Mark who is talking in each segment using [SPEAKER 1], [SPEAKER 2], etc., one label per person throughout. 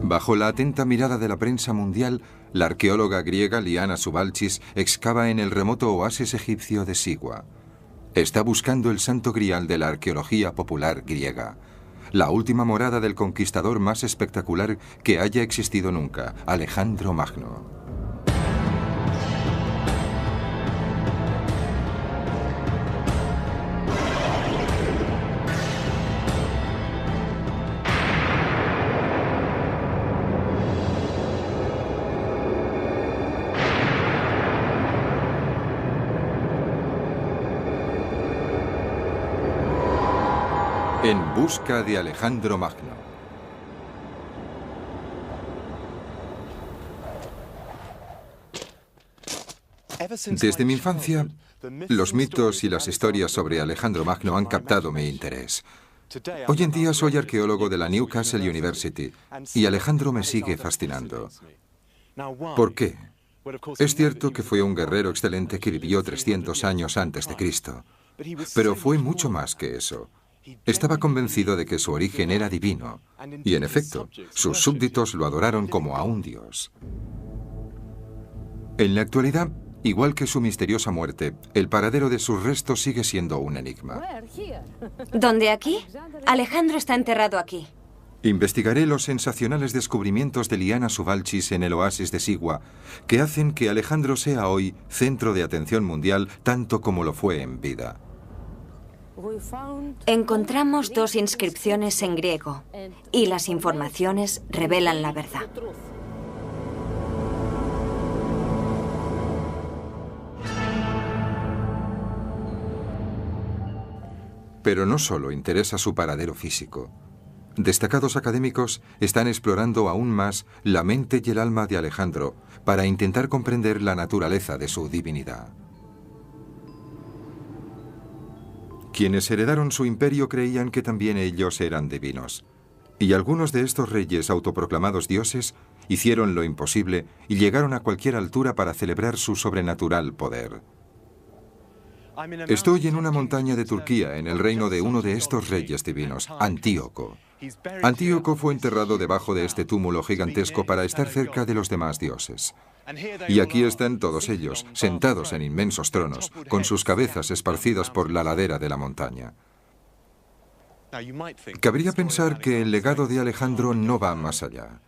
[SPEAKER 1] Bajo la atenta mirada de la prensa mundial, la arqueóloga griega Liana Subalchis excava en el remoto oasis egipcio de Sigua. Está buscando el santo grial de la arqueología popular griega, la última morada del conquistador más espectacular que haya existido nunca, Alejandro Magno. En busca de Alejandro Magno. Desde mi infancia, los mitos y las historias sobre Alejandro Magno han captado mi interés. Hoy en día soy arqueólogo de la Newcastle University y Alejandro me sigue fascinando. ¿Por qué? Es cierto que fue un guerrero excelente que vivió 300 años antes de Cristo, pero fue mucho más que eso. Estaba convencido de que su origen era divino, y en efecto, sus súbditos lo adoraron como a un dios. En la actualidad, igual que su misteriosa muerte, el paradero de sus restos sigue siendo un enigma.
[SPEAKER 2] ¿Dónde aquí? Alejandro está enterrado aquí.
[SPEAKER 1] Investigaré los sensacionales descubrimientos de Liana Subalchis en el oasis de Sigua, que hacen que Alejandro sea hoy centro de atención mundial tanto como lo fue en vida.
[SPEAKER 2] Encontramos 2 inscripciones en griego y las informaciones revelan la verdad.
[SPEAKER 1] Pero no solo interesa su paradero físico. Destacados académicos están explorando aún más la mente y el alma de Alejandro para intentar comprender la naturaleza de su divinidad. Quienes heredaron su imperio creían que también ellos eran divinos. Y algunos de estos reyes autoproclamados dioses hicieron lo imposible y llegaron a cualquier altura para celebrar su sobrenatural poder. Estoy en una montaña de Turquía, en el reino de uno de estos reyes divinos, Antíoco. Antíoco fue enterrado debajo de este túmulo gigantesco para estar cerca de los demás dioses. Y aquí están todos ellos, sentados en inmensos tronos, con sus cabezas esparcidas por la ladera de la montaña. Cabría pensar que el legado de Alejandro no va más allá.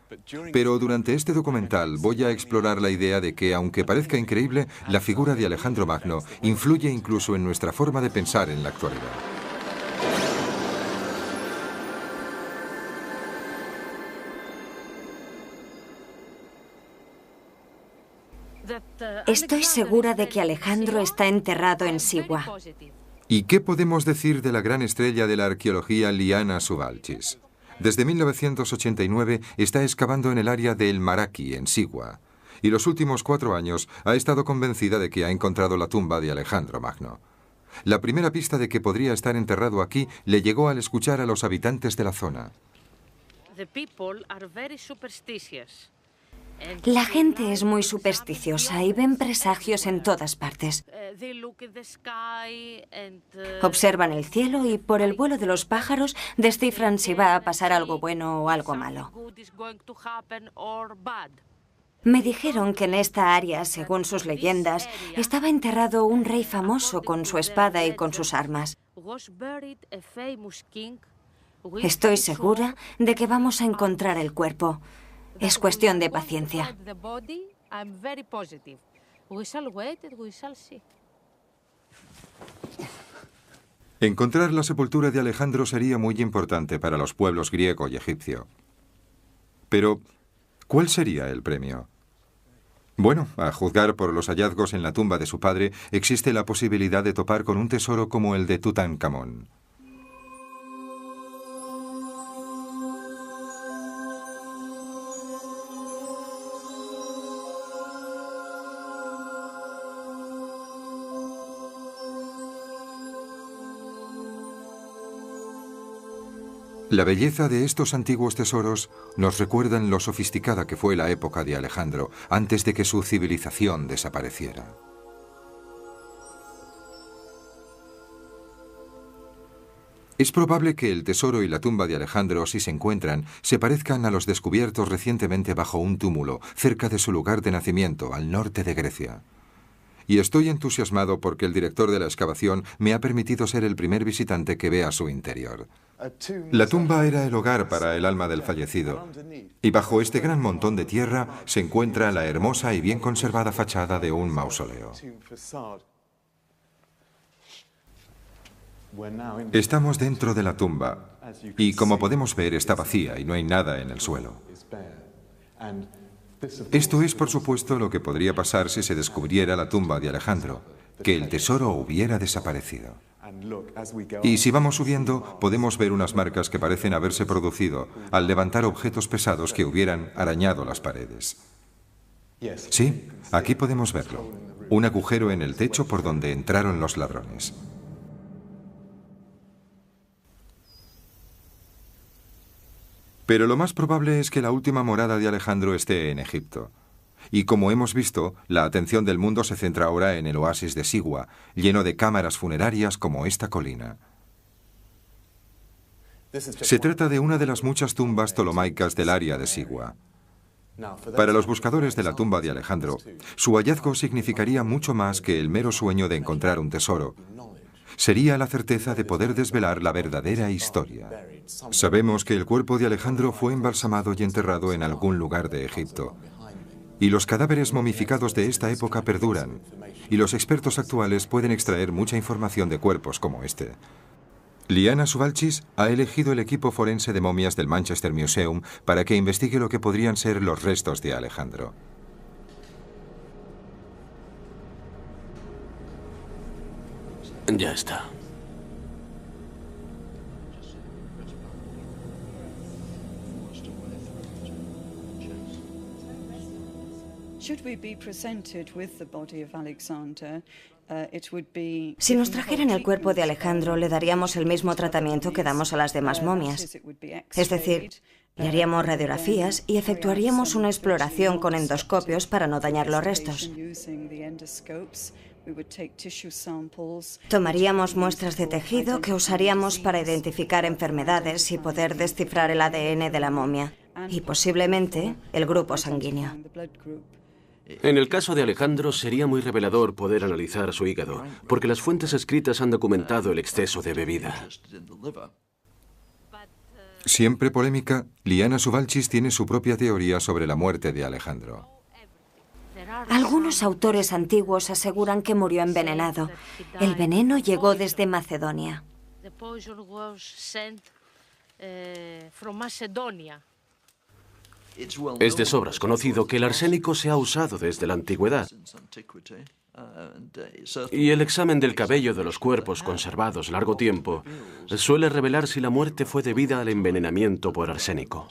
[SPEAKER 1] Pero durante este documental voy a explorar la idea de que, aunque parezca increíble, la figura de Alejandro Magno influye incluso en nuestra forma de pensar en la actualidad.
[SPEAKER 2] Estoy segura de que Alejandro está enterrado en Sigua.
[SPEAKER 1] ¿Y qué podemos decir de la gran estrella de la arqueología Liana Subalchis? Desde 1989 está excavando en el área de El Maraki, en Sigua, y los últimos 4 años ha estado convencida de que ha encontrado la tumba de Alejandro Magno. La primera pista de que podría estar enterrado aquí le llegó al escuchar a los habitantes de la zona.
[SPEAKER 2] La gente es muy supersticiosa y ven presagios en todas partes. Observan el cielo y por el vuelo de los pájaros descifran si va a pasar algo bueno o algo malo. Me dijeron que en esta área, según sus leyendas, estaba enterrado un rey famoso con su espada y con sus armas. Estoy segura de que vamos a encontrar el cuerpo. Es cuestión de paciencia.
[SPEAKER 1] Encontrar la sepultura de Alejandro sería muy importante para los pueblos griego y egipcio. Pero, ¿cuál sería el premio? Bueno, a juzgar por los hallazgos en la tumba de su padre, existe la posibilidad de topar con un tesoro como el de Tutankamón. La belleza de estos antiguos tesoros nos recuerdan lo sofisticada que fue la época de Alejandro antes de que su civilización desapareciera. Es probable que el tesoro y la tumba de Alejandro, si se encuentran, se parezcan a los descubiertos recientemente bajo un túmulo, cerca de su lugar de nacimiento, al norte de Grecia. Y estoy entusiasmado porque el director de la excavación me ha permitido ser el primer visitante que vea su interior. La tumba era el hogar para el alma del fallecido, y bajo este gran montón de tierra se encuentra la hermosa y bien conservada fachada de un mausoleo. Estamos dentro de la tumba, y como podemos ver está vacía y no hay nada en el suelo. Esto es, por supuesto, lo que podría pasar si se descubriera la tumba de Alejandro, que el tesoro hubiera desaparecido. Y si vamos subiendo, podemos ver unas marcas que parecen haberse producido al levantar objetos pesados que hubieran arañado las paredes. Sí, aquí podemos verlo. Un agujero en el techo por donde entraron los ladrones. Pero lo más probable es que la última morada de Alejandro esté en Egipto. Y como hemos visto, la atención del mundo se centra ahora en el oasis de Sigua, lleno de cámaras funerarias como esta colina. Se trata de una de las muchas tumbas ptolomaicas del área de Sigua. Para los buscadores de la tumba de Alejandro, su hallazgo significaría mucho más que el mero sueño de encontrar un tesoro. Sería la certeza de poder desvelar la verdadera historia. Sabemos que el cuerpo de Alejandro fue embalsamado y enterrado en algún lugar de Egipto. Y los cadáveres momificados de esta época perduran, y los expertos actuales pueden extraer mucha información de cuerpos como este. Liana Suvalchis ha elegido el equipo forense de momias del Manchester Museum para que investigue lo que podrían ser los restos de Alejandro.
[SPEAKER 3] Ya está.
[SPEAKER 2] Si nos trajeran el cuerpo de Alejandro, le daríamos el mismo tratamiento que damos a las demás momias. Es decir, le haríamos radiografías y efectuaríamos una exploración con endoscopios para no dañar los restos. Tomaríamos muestras de tejido que usaríamos para identificar enfermedades y poder descifrar el ADN de la momia y posiblemente el grupo sanguíneo.
[SPEAKER 3] En el caso de Alejandro sería muy revelador poder analizar su hígado, porque las fuentes escritas han documentado el exceso de bebida.
[SPEAKER 1] Siempre polémica, Liana Suvalchis tiene su propia teoría sobre la muerte de Alejandro.
[SPEAKER 2] Algunos autores antiguos aseguran que murió envenenado. El veneno llegó desde Macedonia.
[SPEAKER 3] Es de sobras conocido que el arsénico se ha usado desde la antigüedad. Y el examen del cabello de los cuerpos conservados largo tiempo suele revelar si la muerte fue debida al envenenamiento por arsénico.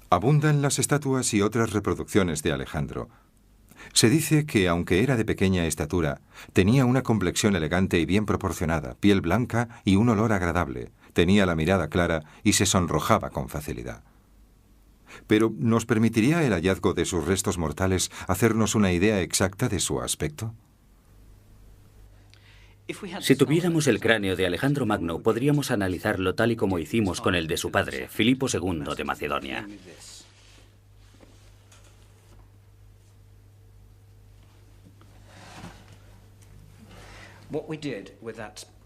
[SPEAKER 1] Abundan las estatuas y otras reproducciones de Alejandro. Se dice que, aunque era de pequeña estatura, tenía una complexión elegante y bien proporcionada, piel blanca y un olor agradable, tenía la mirada clara y se sonrojaba con facilidad. Pero, ¿nos permitiría el hallazgo de sus restos mortales hacernos una idea exacta de su aspecto?
[SPEAKER 4] Si tuviéramos el cráneo de Alejandro Magno, podríamos analizarlo tal y como hicimos con el de su padre, Filipo II de Macedonia.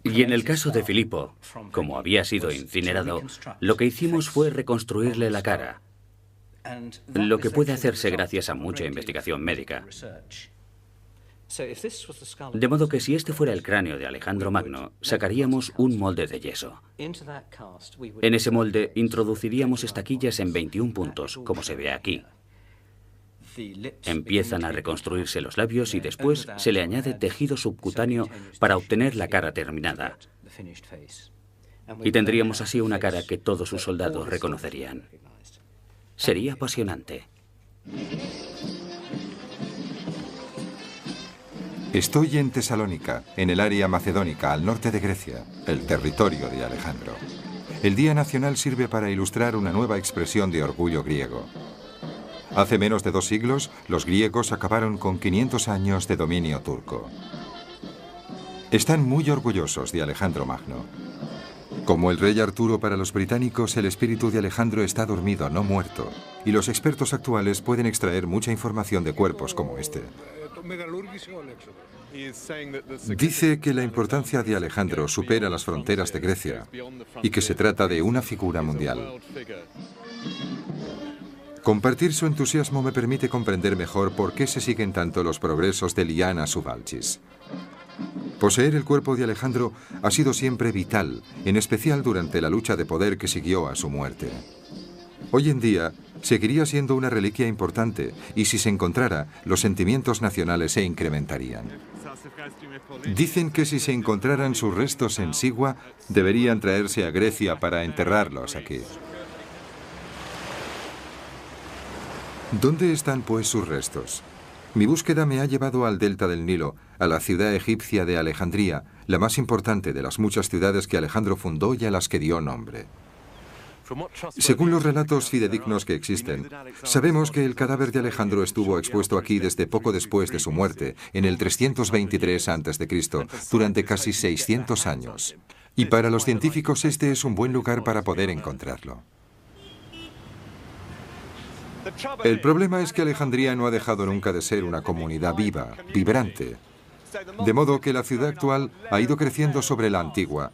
[SPEAKER 4] Y en el caso de Filipo, como había sido incinerado, lo que hicimos fue reconstruirle la cara, lo que puede hacerse gracias a mucha investigación médica. De modo que si este fuera el cráneo de Alejandro Magno, sacaríamos un molde de yeso. En ese molde introduciríamos estaquillas en 21 puntos, como se ve aquí. Empiezan a reconstruirse los labios y después se le añade tejido subcutáneo para obtener la cara terminada. Y tendríamos así una cara que todos sus soldados reconocerían. Sería apasionante.
[SPEAKER 1] Estoy en Tesalónica, en el área macedónica, al norte de Grecia, el territorio de Alejandro. El Día Nacional sirve para ilustrar una nueva expresión de orgullo griego. Hace menos de 2 siglos, los griegos acabaron con 500 años de dominio turco. Están muy orgullosos de Alejandro Magno. Como el rey Arturo para los británicos, el espíritu de Alejandro está dormido, no muerto, y los expertos actuales pueden extraer mucha información de cuerpos como este. Dice que la importancia de Alejandro supera las fronteras de Grecia y que se trata de una figura mundial. Compartir su entusiasmo me permite comprender mejor por qué se siguen tanto los progresos de Liana Suvalchis. Poseer el cuerpo de Alejandro ha sido siempre vital, en especial durante la lucha de poder que siguió a su muerte. Hoy en día, seguiría siendo una reliquia importante y si se encontrara, los sentimientos nacionales se incrementarían. Dicen que si se encontraran sus restos en Sigua, deberían traerse a Grecia para enterrarlos aquí. ¿Dónde están, pues, sus restos? Mi búsqueda me ha llevado al delta del Nilo, a la ciudad egipcia de Alejandría, la más importante de las muchas ciudades que Alejandro fundó y a las que dio nombre. Según los relatos fidedignos que existen, sabemos que el cadáver de Alejandro estuvo expuesto aquí desde poco después de su muerte, en el 323 a.C., durante casi 600 años. Y para los científicos este es un buen lugar para poder encontrarlo. El problema es que Alejandría no ha dejado nunca de ser una comunidad viva, vibrante. De modo que la ciudad actual ha ido creciendo sobre la antigua.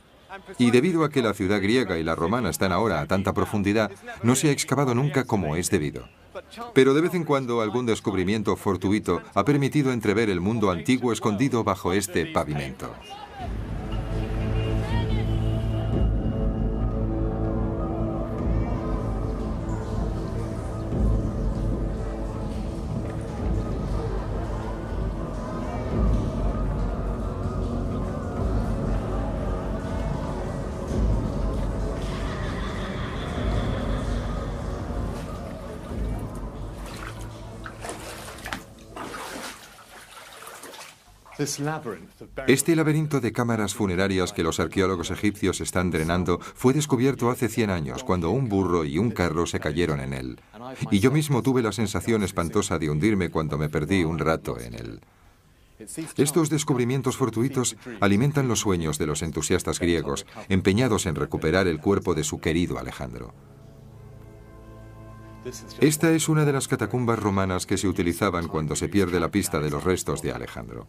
[SPEAKER 1] Y debido a que la ciudad griega y la romana están ahora a tanta profundidad, no se ha excavado nunca como es debido. Pero de vez en cuando algún descubrimiento fortuito ha permitido entrever el mundo antiguo escondido bajo este pavimento. Este laberinto de cámaras funerarias que los arqueólogos egipcios están drenando fue descubierto hace 100 años, cuando un burro y un carro se cayeron en él. Y yo mismo tuve la sensación espantosa de hundirme cuando me perdí un rato en él. Estos descubrimientos fortuitos alimentan los sueños de los entusiastas griegos, empeñados en recuperar el cuerpo de su querido Alejandro. Esta es una de las catacumbas romanas que se utilizaban cuando se pierde la pista de los restos de Alejandro.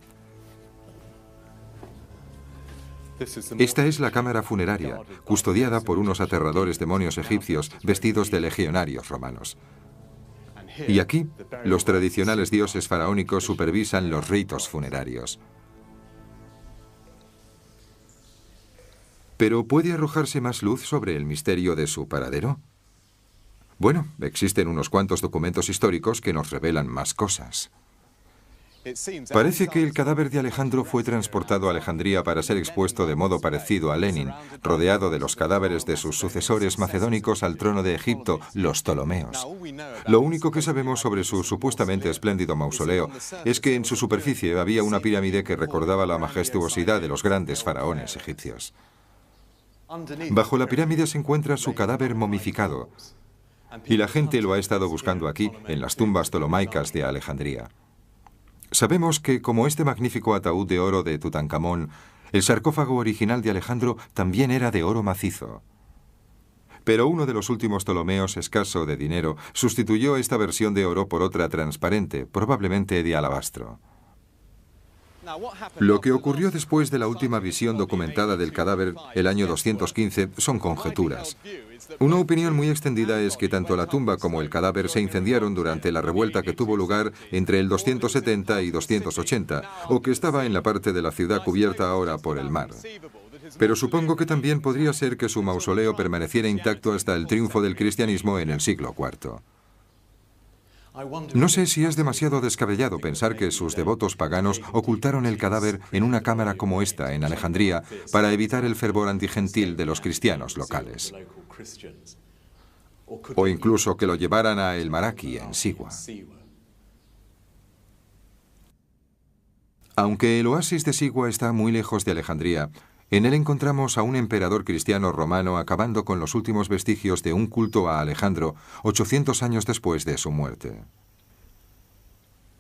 [SPEAKER 1] Esta es la cámara funeraria, custodiada por unos aterradores demonios egipcios vestidos de legionarios romanos. Y aquí, los tradicionales dioses faraónicos supervisan los ritos funerarios. ¿Pero puede arrojarse más luz sobre el misterio de su paradero? Bueno, existen unos cuantos documentos históricos que nos revelan más cosas. Parece que el cadáver de Alejandro fue transportado a Alejandría para ser expuesto de modo parecido a Lenin, rodeado de los cadáveres de sus sucesores macedónicos al trono de Egipto, los Ptolomeos. Lo único que sabemos sobre su supuestamente espléndido mausoleo es que en su superficie había una pirámide que recordaba la majestuosidad de los grandes faraones egipcios. Bajo la pirámide se encuentra su cadáver momificado, y la gente lo ha estado buscando aquí, en las tumbas ptolomaicas de Alejandría. Sabemos que, como este magnífico ataúd de oro de Tutankamón, el sarcófago original de Alejandro también era de oro macizo. Pero uno de los últimos Ptolomeos, escaso de dinero, sustituyó esta versión de oro por otra transparente, probablemente de alabastro. Lo que ocurrió después de la última visión documentada del cadáver, el año 215, son conjeturas. Una opinión muy extendida es que tanto la tumba como el cadáver se incendiaron durante la revuelta que tuvo lugar entre el 270 y 280, o que estaba en la parte de la ciudad cubierta ahora por el mar. Pero supongo que también podría ser que su mausoleo permaneciera intacto hasta el triunfo del cristianismo en el siglo IV. No sé si es demasiado descabellado pensar que sus devotos paganos ocultaron el cadáver en una cámara como esta en Alejandría para evitar el fervor antigentil de los cristianos locales. O incluso que lo llevaran a El Maraki, en Sigua. Aunque el oasis de Sigua está muy lejos de Alejandría, en él encontramos a un emperador cristiano romano acabando con los últimos vestigios de un culto a Alejandro 800 años después de su muerte.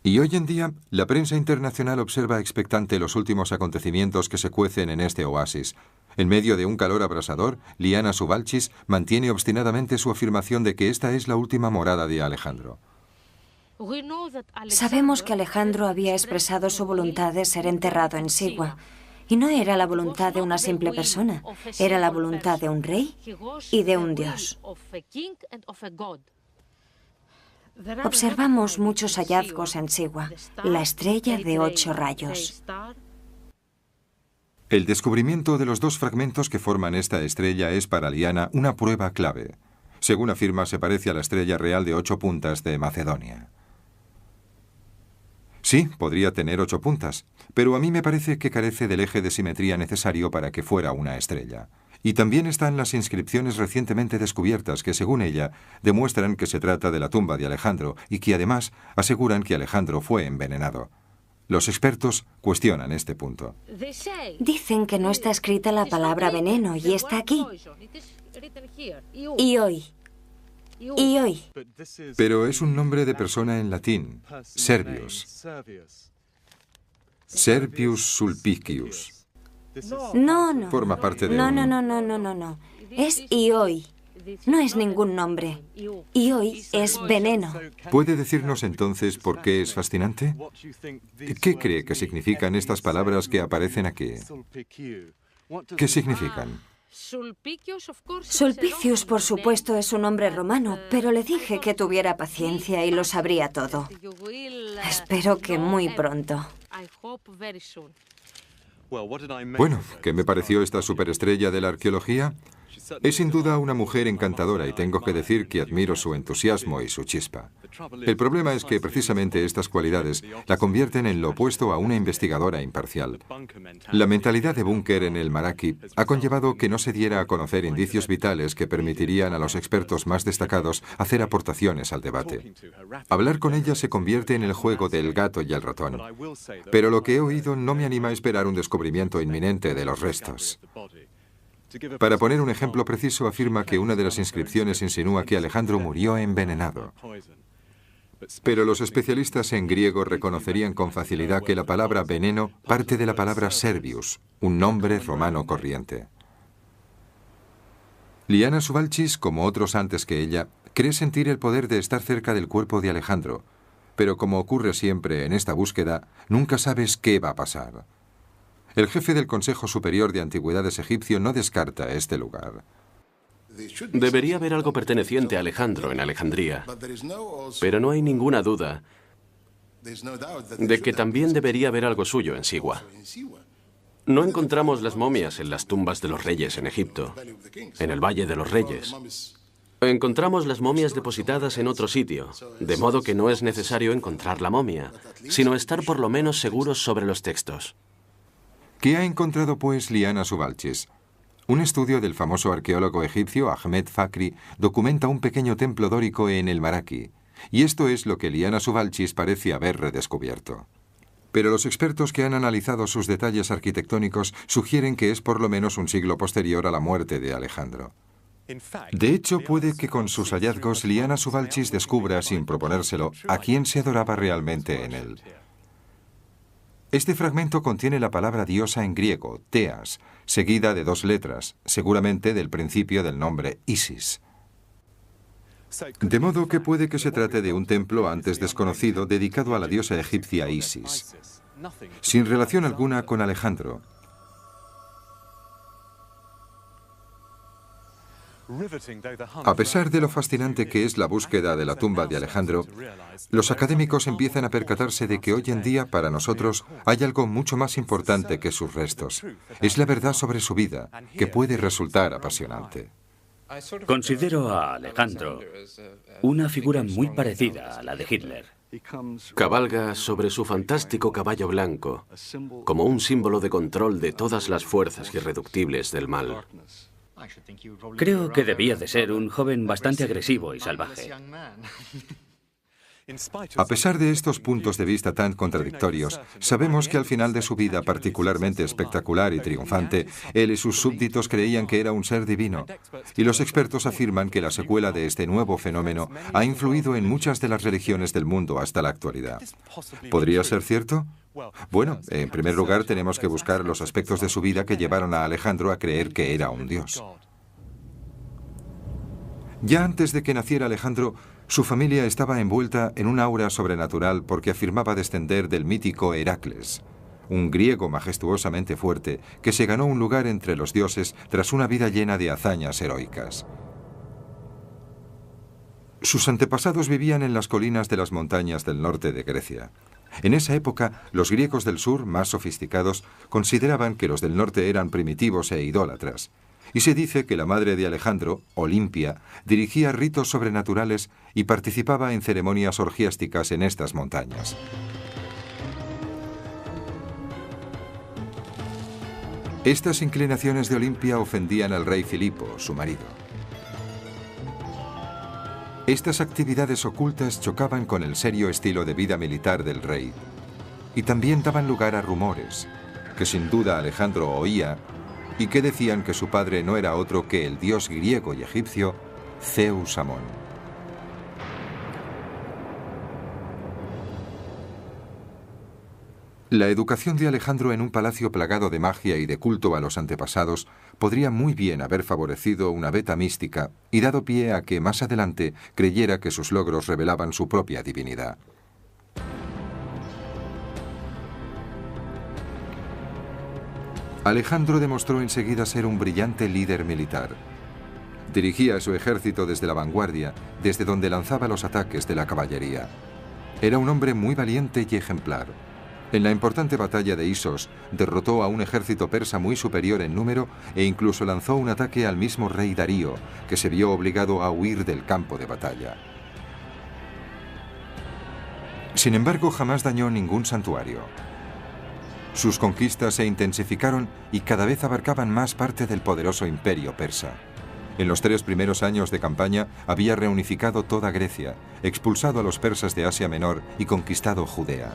[SPEAKER 1] Y hoy en día, la prensa internacional observa expectante los últimos acontecimientos que se cuecen en este oasis. En medio de un calor abrasador, Liana Subalchis mantiene obstinadamente su afirmación de que esta es la última morada de Alejandro.
[SPEAKER 2] Sabemos que Alejandro había expresado su voluntad de ser enterrado en Sigua. Y no era la voluntad de una simple persona, era la voluntad de un rey y de un dios. Observamos muchos hallazgos en Sigua, la estrella de 8 rayos.
[SPEAKER 1] El descubrimiento de los 2 fragmentos que forman esta estrella es para Liana una prueba clave. Según afirma, se parece a la estrella real de 8 puntas de Macedonia. Sí, podría tener 8 puntas, pero a mí me parece que carece del eje de simetría necesario para que fuera una estrella. Y también están las inscripciones recientemente descubiertas que, según ella, demuestran que se trata de la tumba de Alejandro y que además aseguran que Alejandro fue envenenado. Los expertos cuestionan este punto.
[SPEAKER 2] Dicen que no está escrita la palabra veneno y está aquí. Y hoy. Y hoy.
[SPEAKER 1] Pero es un nombre de persona en latín, Servius. Servius Sulpicius.
[SPEAKER 2] No.
[SPEAKER 1] Forma parte de
[SPEAKER 2] No. Es y hoy. No es ningún nombre. Y hoy es veneno.
[SPEAKER 1] ¿Puede decirnos entonces por qué es fascinante? ¿Qué cree que significan estas palabras que aparecen aquí? ¿Qué significan?
[SPEAKER 2] Sulpicius, por supuesto, es un nombre romano, pero le dije que tuviera paciencia y lo sabría todo. Espero que muy pronto.
[SPEAKER 1] Bueno, ¿qué me pareció esta superestrella de la arqueología? Es sin duda una mujer encantadora y tengo que decir que admiro su entusiasmo y su chispa. El problema es que precisamente estas cualidades la convierten en lo opuesto a una investigadora imparcial. La mentalidad de búnker en el Maraki ha conllevado que no se diera a conocer indicios vitales que permitirían a los expertos más destacados hacer aportaciones al debate. Hablar con ella se convierte en el juego del gato y el ratón. Pero lo que he oído no me anima a esperar un descubrimiento inminente de los restos. Para poner un ejemplo preciso, afirma que una de las inscripciones insinúa que Alejandro murió envenenado. Pero los especialistas en griego reconocerían con facilidad que la palabra veneno parte de la palabra Servius, un nombre romano corriente. Liana Subalchis, como otros antes que ella, cree sentir el poder de estar cerca del cuerpo de Alejandro, pero como ocurre siempre en esta búsqueda, nunca sabes qué va a pasar. El jefe del Consejo Superior de Antigüedades egipcio no descarta este lugar.
[SPEAKER 3] Debería haber algo perteneciente a Alejandro en Alejandría, pero no hay ninguna duda de que también debería haber algo suyo en Sigua. No encontramos las momias en las tumbas de los reyes en Egipto, en el Valle de los Reyes. Encontramos las momias depositadas en otro sitio, de modo que no es necesario encontrar la momia, sino estar por lo menos seguros sobre los textos.
[SPEAKER 1] ¿Qué ha encontrado, pues, Liana Subalchis? Un estudio del famoso arqueólogo egipcio Ahmed Fakri documenta un pequeño templo dórico en el Maraki, y esto es lo que Liana Subalchis parece haber redescubierto. Pero los expertos que han analizado sus detalles arquitectónicos sugieren que es por lo menos un siglo posterior a la muerte de Alejandro. De hecho, puede que con sus hallazgos Liana Subalchis descubra, sin proponérselo, a quién se adoraba realmente en él. Este fragmento contiene la palabra diosa en griego, Teas, seguida de 2 letras, seguramente del principio del nombre Isis. De modo que puede que se trate de un templo antes desconocido dedicado a la diosa egipcia Isis, sin relación alguna con Alejandro. A pesar de lo fascinante que es la búsqueda de la tumba de Alejandro, los académicos empiezan a percatarse de que hoy en día, para nosotros, hay algo mucho más importante que sus restos. Es la verdad sobre su vida, que puede resultar apasionante.
[SPEAKER 4] Considero a Alejandro una figura muy parecida a la de Hitler.
[SPEAKER 3] Cabalga sobre su fantástico caballo blanco, como un símbolo de control de todas las fuerzas irreductibles del mal.
[SPEAKER 4] Creo que debía de ser un joven bastante agresivo y salvaje.
[SPEAKER 1] A pesar de estos puntos de vista tan contradictorios, sabemos que al final de su vida particularmente espectacular y triunfante, él y sus súbditos creían que era un ser divino, y los expertos afirman que la secuela de este nuevo fenómeno ha influido en muchas de las religiones del mundo hasta la actualidad. ¿Podría ser cierto? Bueno, en primer lugar tenemos que buscar los aspectos de su vida que llevaron a Alejandro a creer que era un dios. Ya antes de que naciera Alejandro, su familia estaba envuelta en un aura sobrenatural porque afirmaba descender del mítico Heracles, un griego majestuosamente fuerte que se ganó un lugar entre los dioses tras una vida llena de hazañas heroicas. Sus antepasados vivían en las colinas de las montañas del norte de Grecia. En esa época, los griegos del sur, más sofisticados, consideraban que los del norte eran primitivos e idólatras. Y se dice que la madre de Alejandro, Olimpia, dirigía ritos sobrenaturales y participaba en ceremonias orgiásticas en estas montañas. Estas inclinaciones de Olimpia ofendían al rey Filipo, su marido. Estas actividades ocultas chocaban con el serio estilo de vida militar del rey y también daban lugar a rumores, que sin duda Alejandro oía y que decían que su padre no era otro que el dios griego y egipcio Zeus Amón. La educación de Alejandro en un palacio plagado de magia y de culto a los antepasados podría muy bien haber favorecido una beta mística y dado pie a que más adelante creyera que sus logros revelaban su propia divinidad. Alejandro demostró enseguida ser un brillante líder militar. Dirigía a su ejército desde la vanguardia, desde donde lanzaba los ataques de la caballería. Era un hombre muy valiente y ejemplar. En la importante batalla de Isos, derrotó a un ejército persa muy superior en número e incluso lanzó un ataque al mismo rey Darío, que se vio obligado a huir del campo de batalla. Sin embargo, jamás dañó ningún santuario. Sus conquistas se intensificaron y cada vez abarcaban más parte del poderoso imperio persa. En los 3 primeros años de campaña había reunificado toda Grecia, expulsado a los persas de Asia Menor y conquistado Judea.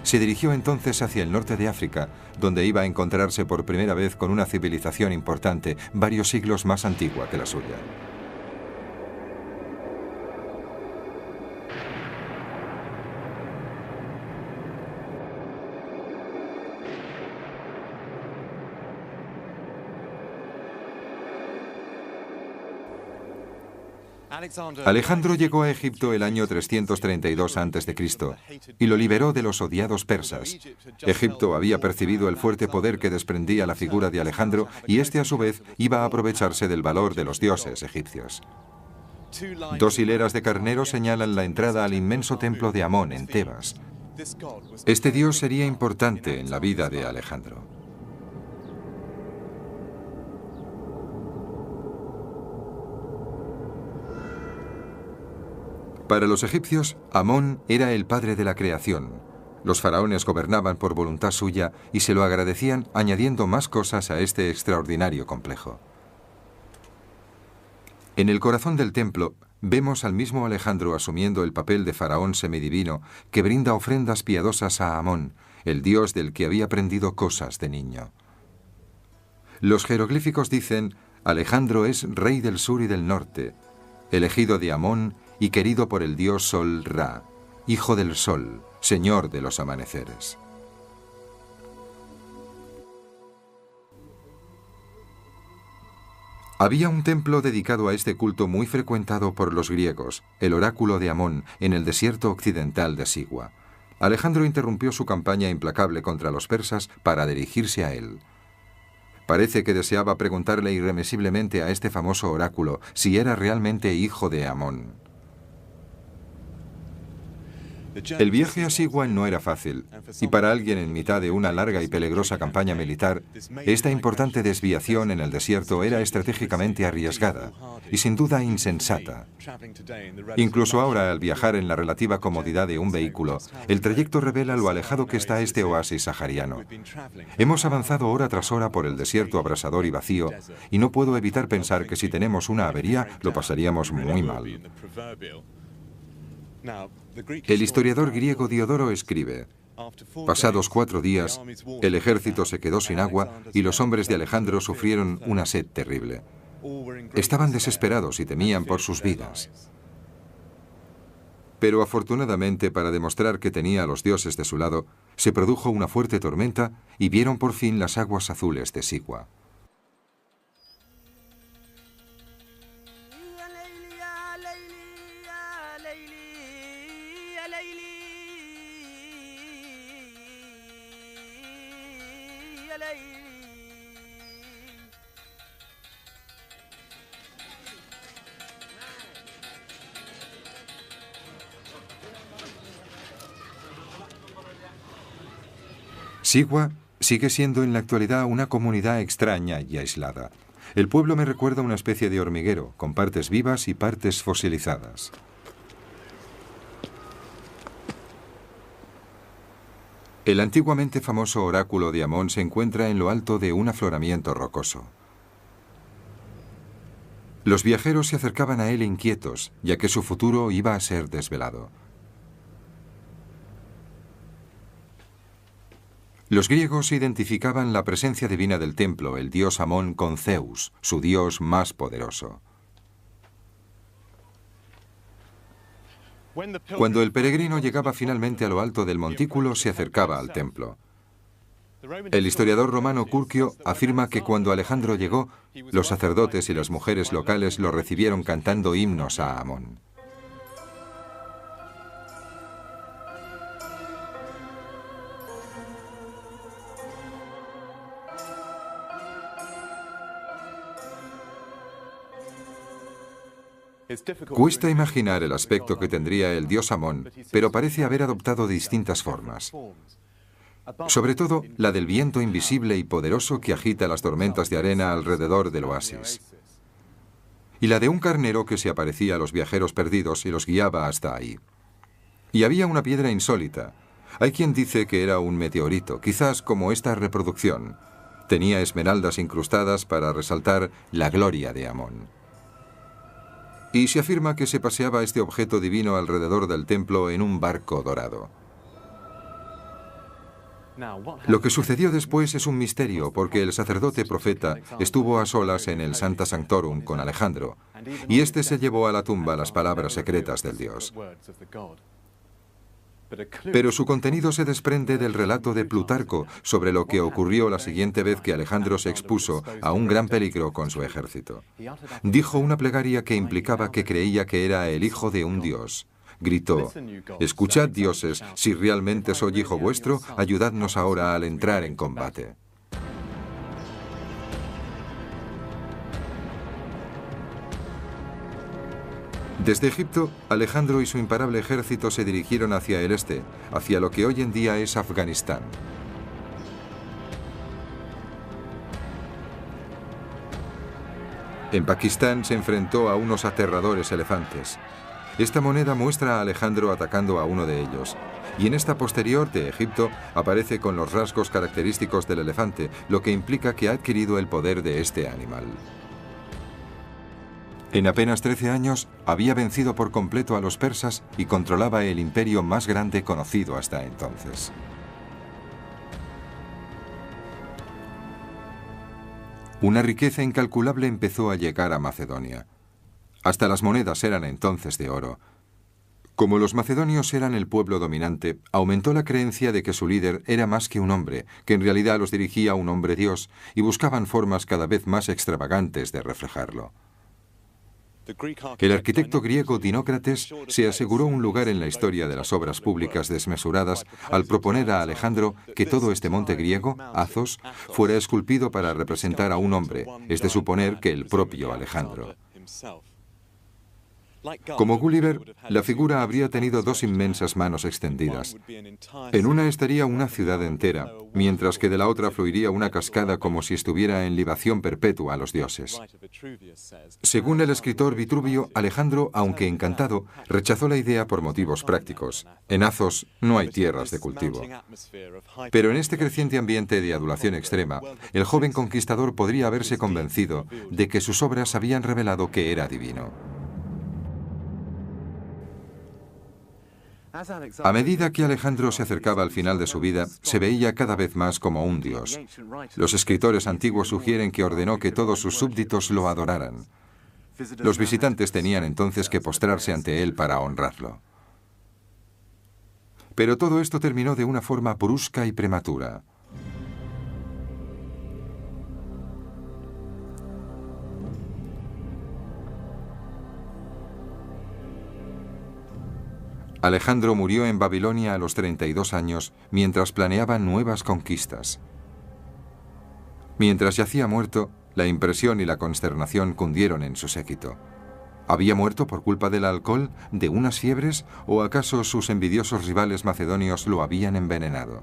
[SPEAKER 1] Se dirigió entonces hacia el norte de África, donde iba a encontrarse por primera vez con una civilización importante, varios siglos más antigua que la suya. Alejandro llegó a Egipto el año 332 a.C. y lo liberó de los odiados persas. Egipto había percibido el fuerte poder que desprendía la figura de Alejandro y este a su vez iba a aprovecharse del valor de los dioses egipcios. 2 hileras de carneros señalan la entrada al inmenso templo de Amón en Tebas. Este dios sería importante en la vida de Alejandro. Para los egipcios, Amón era el padre de la creación. Los faraones gobernaban por voluntad suya y se lo agradecían añadiendo más cosas a este extraordinario complejo. En el corazón del templo vemos al mismo Alejandro asumiendo el papel de faraón semidivino que brinda ofrendas piadosas a Amón, el dios del que había aprendido cosas de niño. Los jeroglíficos dicen: Alejandro es rey del sur y del norte, elegido de Amón y querido por el dios Sol Ra, hijo del sol, señor de los amaneceres. Había un templo dedicado a este culto muy frecuentado por los griegos, el oráculo de Amón, en el desierto occidental de Sigua. Alejandro interrumpió su campaña implacable contra los persas para dirigirse a él. Parece que deseaba preguntarle irremisiblemente a este famoso oráculo si era realmente hijo de Amón. El viaje a Sigua no era fácil, y para alguien en mitad de una larga y peligrosa campaña militar, esta importante desviación en el desierto era estratégicamente arriesgada y sin duda insensata. Incluso ahora, al viajar en la relativa comodidad de un vehículo, el trayecto revela lo alejado que está este oasis sahariano. Hemos avanzado hora tras hora por el desierto abrasador y vacío, y no puedo evitar pensar que si tenemos una avería, lo pasaríamos muy mal. El historiador griego Diodoro escribe: pasados 4 días, el ejército se quedó sin agua y los hombres de Alejandro sufrieron una sed terrible. Estaban desesperados y temían por sus vidas. Pero afortunadamente, para demostrar que tenía a los dioses de su lado, se produjo una fuerte tormenta y vieron por fin las aguas azules de Sigua. Sigua sigue siendo en la actualidad una comunidad extraña y aislada. El pueblo me recuerda una especie de hormiguero, con partes vivas y partes fosilizadas. El antiguamente famoso oráculo de Amón se encuentra en lo alto de un afloramiento rocoso. Los viajeros se acercaban a él inquietos, ya que su futuro iba a ser desvelado. Los griegos identificaban la presencia divina del templo, el dios Amón, con Zeus, su dios más poderoso. Cuando el peregrino llegaba finalmente a lo alto del montículo, se acercaba al templo. El historiador romano Curcio afirma que cuando Alejandro llegó, los sacerdotes y las mujeres locales lo recibieron cantando himnos a Amón. Cuesta imaginar el aspecto que tendría el dios Amón, pero parece haber adoptado distintas formas. Sobre todo la del viento invisible y poderoso que agita las tormentas de arena alrededor del oasis. Y la de un carnero que se aparecía a los viajeros perdidos y los guiaba hasta ahí. Y había una piedra insólita. Hay quien dice que era un meteorito, quizás como esta reproducción. Tenía esmeraldas incrustadas para resaltar la gloria de Amón. Y se afirma que se paseaba este objeto divino alrededor del templo en un barco dorado. Lo que sucedió después es un misterio, porque el sacerdote profeta estuvo a solas en el Sancta Sanctorum con Alejandro, y éste se llevó a la tumba las palabras secretas del dios. Pero su contenido se desprende del relato de Plutarco sobre lo que ocurrió la siguiente vez que Alejandro se expuso a un gran peligro con su ejército. Dijo una plegaria que implicaba que creía que era el hijo de un dios. Gritó: «Escuchad, dioses, si realmente soy hijo vuestro, ayudadnos ahora al entrar en combate». Desde Egipto, Alejandro y su imparable ejército se dirigieron hacia el este, hacia lo que hoy en día es Afganistán. En Pakistán se enfrentó a unos aterradores elefantes. Esta moneda muestra a Alejandro atacando a uno de ellos, y en esta posterior de Egipto aparece con los rasgos característicos del elefante, lo que implica que ha adquirido el poder de este animal. En apenas 13 años había vencido por completo a los persas y controlaba el imperio más grande conocido hasta entonces. Una riqueza incalculable empezó a llegar a Macedonia. Hasta las monedas eran entonces de oro. Como los macedonios eran el pueblo dominante, aumentó la creencia de que su líder era más que un hombre, que en realidad los dirigía un hombre dios, y buscaban formas cada vez más extravagantes de reflejarlo. El arquitecto griego Dinócrates se aseguró un lugar en la historia de las obras públicas desmesuradas al proponer a Alejandro que todo este monte griego, Athos, fuera esculpido para representar a un hombre, es de suponer que el propio Alejandro. Como Gulliver, la figura habría tenido 2 inmensas manos extendidas. En una estaría una ciudad entera, mientras que de la otra fluiría una cascada como si estuviera en libación perpetua a los dioses. Según el escritor Vitruvio, Alejandro, aunque encantado, rechazó la idea por motivos prácticos. En Athos no hay tierras de cultivo. Pero en este creciente ambiente de adulación extrema, el joven conquistador podría haberse convencido de que sus obras habían revelado que era divino. A medida que Alejandro se acercaba al final de su vida, se veía cada vez más como un dios. Los escritores antiguos sugieren que ordenó que todos sus súbditos lo adoraran. Los visitantes tenían entonces que postrarse ante él para honrarlo. Pero todo esto terminó de una forma brusca y prematura. Alejandro murió en Babilonia a los 32 años mientras planeaba nuevas conquistas. Mientras yacía muerto, la impresión y la consternación cundieron en su séquito. ¿Había muerto por culpa del alcohol, de unas fiebres, o acaso sus envidiosos rivales macedonios lo habían envenenado?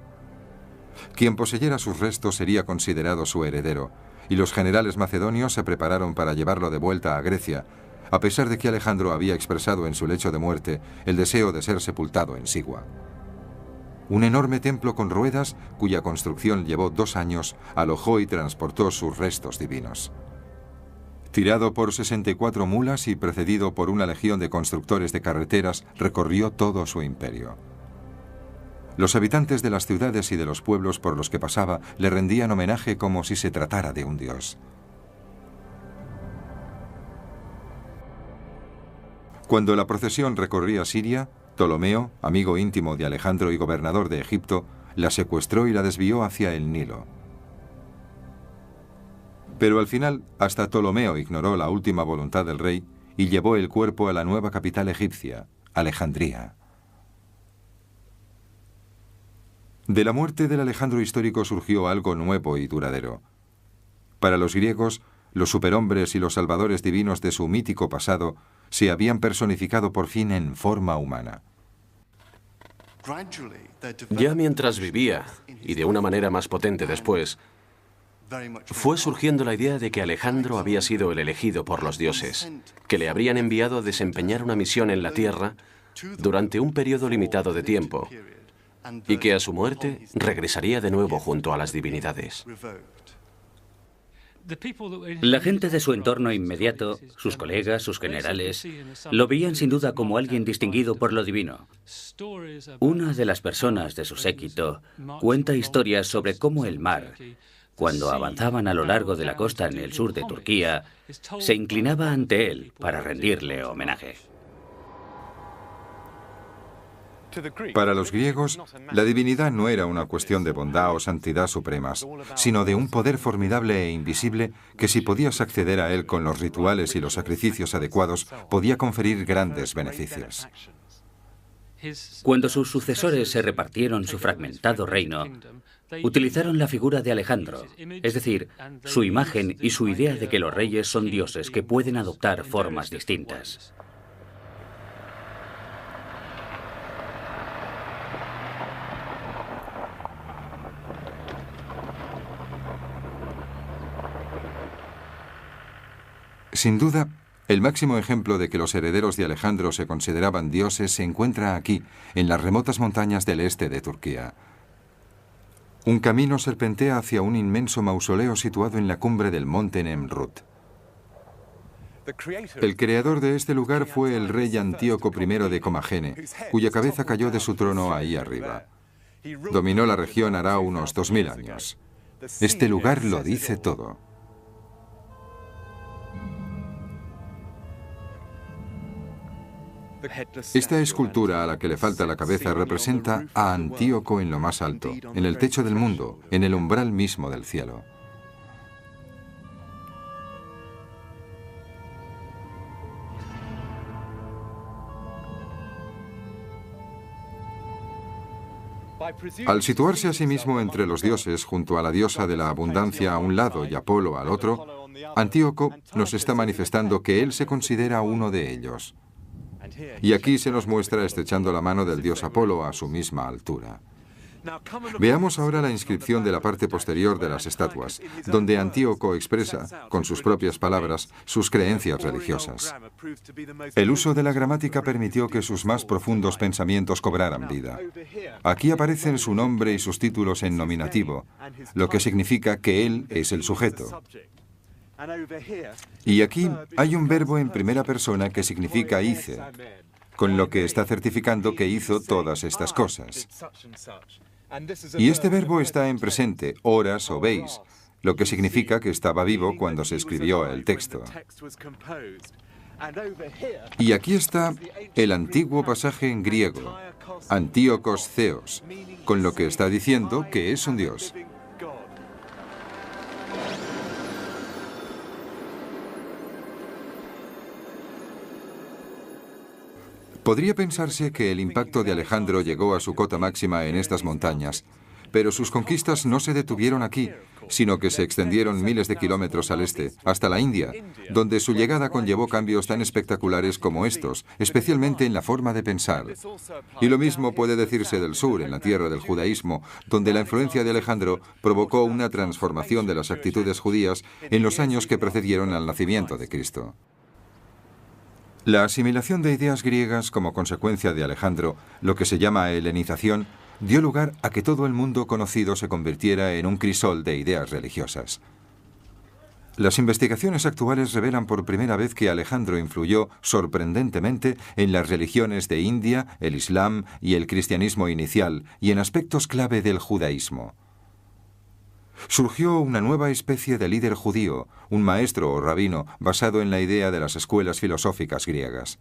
[SPEAKER 1] Quien poseyera sus restos sería considerado su heredero, y los generales macedonios se prepararon para llevarlo de vuelta a Grecia, a pesar de que Alejandro había expresado en su lecho de muerte el deseo de ser sepultado en Sigua. Un enorme templo con ruedas, cuya construcción llevó 2 años, alojó y transportó sus restos divinos. Tirado por 64 mulas y precedido por una legión de constructores de carreteras, recorrió todo su imperio. Los habitantes de las ciudades y de los pueblos por los que pasaba le rendían homenaje como si se tratara de un dios. Cuando la procesión recorría Siria, Ptolomeo, amigo íntimo de Alejandro y gobernador de Egipto, la secuestró y la desvió hacia el Nilo. Pero al final, hasta Ptolomeo ignoró la última voluntad del rey y llevó el cuerpo a la nueva capital egipcia, Alejandría. De la muerte del Alejandro histórico surgió algo nuevo y duradero. Para los griegos, los superhombres y los salvadores divinos de su mítico pasado se habían personificado por fin en forma humana.
[SPEAKER 3] Ya mientras vivía, y de una manera más potente después, fue surgiendo la idea de que Alejandro había sido el elegido por los dioses, que le habrían enviado a desempeñar una misión en la tierra durante un periodo limitado de tiempo, y que a su muerte regresaría de nuevo junto a las divinidades.
[SPEAKER 4] La gente de su entorno inmediato, sus colegas, sus generales, lo veían sin duda como alguien distinguido por lo divino. Una de las personas de su séquito cuenta historias sobre cómo el mar, cuando avanzaban a lo largo de la costa en el sur de Turquía, se inclinaba ante él para rendirle homenaje.
[SPEAKER 1] Para los griegos, la divinidad no era una cuestión de bondad o santidad supremas, sino de un poder formidable e invisible que, si podías acceder a él con los rituales y los sacrificios adecuados, podía conferir grandes beneficios.
[SPEAKER 4] Cuando sus sucesores se repartieron su fragmentado reino, utilizaron la figura de Alejandro, es decir, su imagen y su idea de que los reyes son dioses que pueden adoptar formas distintas.
[SPEAKER 1] Sin duda, el máximo ejemplo de que los herederos de Alejandro se consideraban dioses se encuentra aquí, en las remotas montañas del este de Turquía. Un camino serpentea hacia un inmenso mausoleo situado en la cumbre del monte Nemrut. El creador de este lugar fue el rey Antíoco I de Comagene, cuya cabeza cayó de su trono ahí arriba. Dominó la región hará unos 2000 años. Este lugar lo dice todo. Esta escultura a la que le falta la cabeza representa a Antíoco en lo más alto, en el techo del mundo, en el umbral mismo del cielo. Al situarse a sí mismo entre los dioses, junto a la diosa de la abundancia a un lado y Apolo al otro, Antíoco nos está manifestando que él se considera uno de ellos. Y aquí se nos muestra estrechando la mano del dios Apolo a su misma altura. Veamos ahora la inscripción de la parte posterior de las estatuas, donde Antíoco expresa, con sus propias palabras, sus creencias religiosas. El uso de la gramática permitió que sus más profundos pensamientos cobraran vida. Aquí aparecen su nombre y sus títulos en nominativo, lo que significa que él es el sujeto. Y aquí hay un verbo en primera persona que significa hice. con lo que está certificando que hizo todas estas cosas. Y este verbo está en presente, horas o veis, lo que significa que estaba vivo cuando se escribió el texto. Y aquí está el antiguo pasaje en griego, Antíocos Theos, con lo que está diciendo que es un Dios. Podría pensarse que el impacto de Alejandro llegó a su cota máxima en estas montañas, pero sus conquistas no se detuvieron aquí, sino que se extendieron miles de kilómetros al este, hasta la India, donde su llegada conllevó cambios tan espectaculares como estos, especialmente en la forma de pensar. Y lo mismo puede decirse del sur, en la tierra del judaísmo, donde la influencia de Alejandro provocó una transformación de las actitudes judías en los años que precedieron al nacimiento de Cristo. La asimilación de ideas griegas como consecuencia de Alejandro, lo que se llama helenización, dio lugar a que todo el mundo conocido se convirtiera en un crisol de ideas religiosas. Las investigaciones actuales revelan por primera vez que Alejandro influyó sorprendentemente en las religiones de India, el Islam y el cristianismo inicial, y en aspectos clave del judaísmo. Surgió una nueva especie de líder judío, un maestro o rabino basado en la idea de las escuelas filosóficas griegas.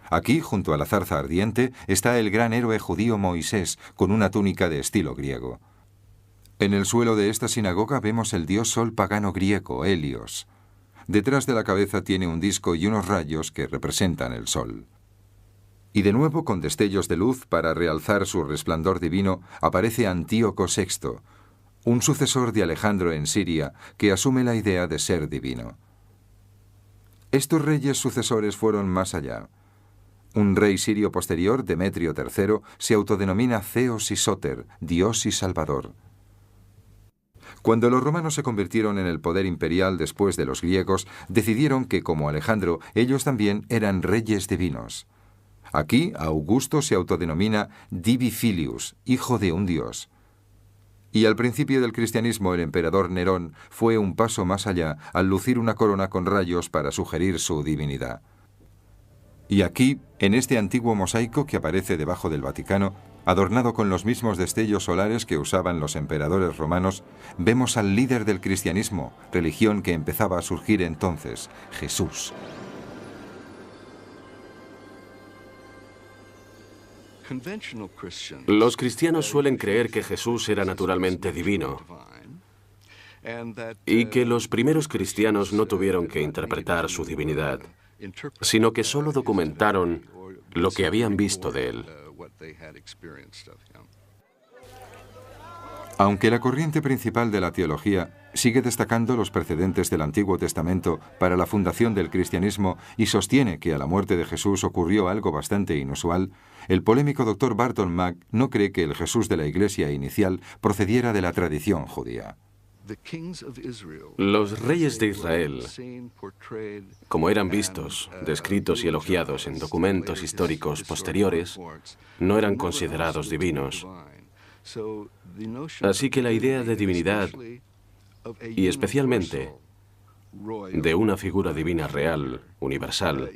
[SPEAKER 1] Aquí, junto a la zarza ardiente, está el gran héroe judío Moisés, con una túnica de estilo griego. En el suelo de esta sinagoga vemos el dios sol pagano griego, Helios. Detrás de la cabeza tiene un disco y unos rayos que representan el sol. Y de nuevo, con destellos de luz para realzar su resplandor divino, aparece Antíoco VI, un sucesor de Alejandro en Siria, que asume la idea de ser divino. Estos reyes sucesores fueron más allá. Un rey sirio posterior, Demetrio III, se autodenomina Theos y Soter, Dios y Salvador. Cuando los romanos se convirtieron en el poder imperial después de los griegos, decidieron que, como Alejandro, ellos también eran reyes divinos. Aquí, Augusto se autodenomina Divi Filius, hijo de un dios. Y al principio del cristianismo, el emperador Nerón fue un paso más allá al lucir una corona con rayos para sugerir su divinidad. Y aquí, en este antiguo mosaico que aparece debajo del Vaticano, adornado con los mismos destellos solares que usaban los emperadores romanos, vemos al líder del cristianismo, religión que empezaba a surgir entonces, Jesús.
[SPEAKER 3] Los cristianos suelen creer que Jesús era naturalmente divino y que los primeros cristianos no tuvieron que interpretar su divinidad, sino que solo documentaron lo que habían visto de él.
[SPEAKER 1] Aunque la corriente principal de la teología sigue destacando los precedentes del Antiguo Testamento para la fundación del cristianismo y sostiene que a la muerte de Jesús ocurrió algo bastante inusual, el polémico Dr. Barton Mack no cree que el Jesús de la Iglesia inicial procediera de la tradición judía.
[SPEAKER 3] Los reyes de Israel, como eran vistos, descritos y elogiados en documentos históricos posteriores, no eran considerados divinos. Así que la idea de divinidad, y especialmente de una figura divina real, universal,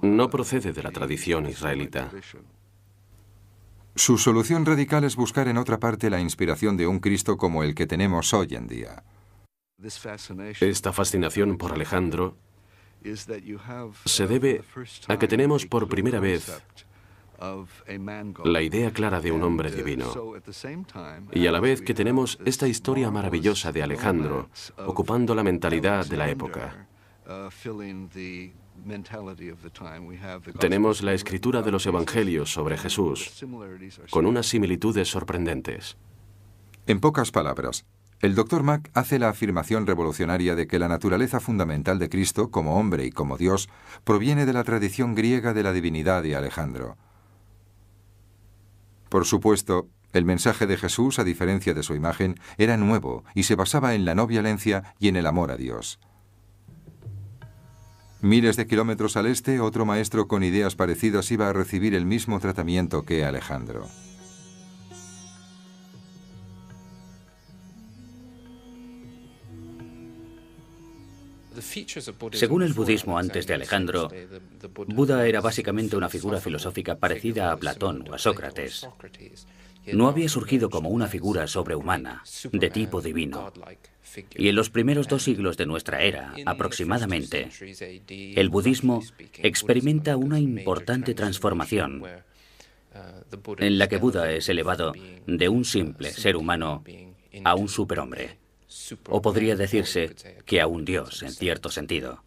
[SPEAKER 3] no procede de la tradición israelita.
[SPEAKER 1] Su solución radical es buscar en otra parte la inspiración de un Cristo como el que tenemos hoy en día.
[SPEAKER 3] Esta fascinación por Alejandro se debe a que tenemos por primera vez la idea clara de un hombre divino, y a la vez que tenemos esta historia maravillosa de Alejandro ocupando la mentalidad de la época. Tenemos la escritura de los evangelios sobre Jesús, con unas similitudes sorprendentes.
[SPEAKER 1] En pocas palabras, el Dr. Mack hace la afirmación revolucionaria de que la naturaleza fundamental de Cristo, como hombre y como Dios, proviene de la tradición griega de la divinidad de Alejandro. Por supuesto, el mensaje de Jesús, a diferencia de su imagen, era nuevo y se basaba en la no violencia y en el amor a Dios. Miles de kilómetros al este, otro maestro con ideas parecidas iba a recibir el mismo tratamiento que Alejandro.
[SPEAKER 4] Según el budismo antes de Alejandro, Buda era básicamente una figura filosófica parecida a Platón o a Sócrates. No había surgido como una figura sobrehumana, de tipo divino. Y en los primeros 2 siglos de nuestra era, aproximadamente, el budismo experimenta una importante transformación en la que Buda es elevado de un simple ser humano a un superhombre. O podría decirse que a un dios, en cierto sentido.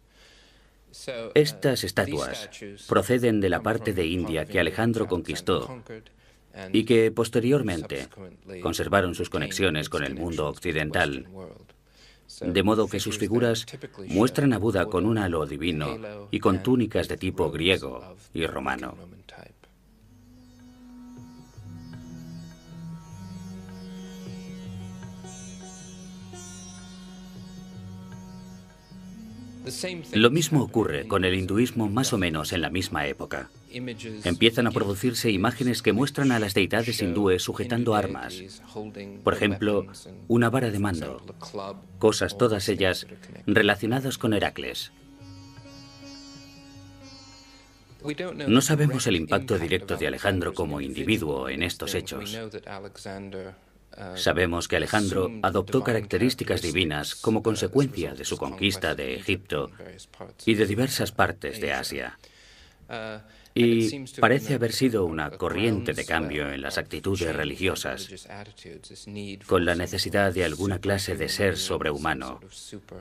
[SPEAKER 4] Estas estatuas proceden de la parte de India que Alejandro conquistó y que posteriormente conservaron sus conexiones con el mundo occidental, de modo que sus figuras muestran a Buda con un halo divino y con túnicas de tipo griego y romano. Lo mismo ocurre con el hinduismo más o menos en la misma época. Empiezan a producirse imágenes que muestran a las deidades hindúes sujetando armas. Por ejemplo, una vara de mando. Cosas todas ellas relacionadas con Heracles. No sabemos el impacto directo de Alejandro como individuo en estos hechos. Sabemos que Alejandro adoptó características divinas como consecuencia de su conquista de Egipto y de diversas partes de Asia. Y parece haber sido una corriente de cambio en las actitudes religiosas, con la necesidad de alguna clase de ser sobrehumano,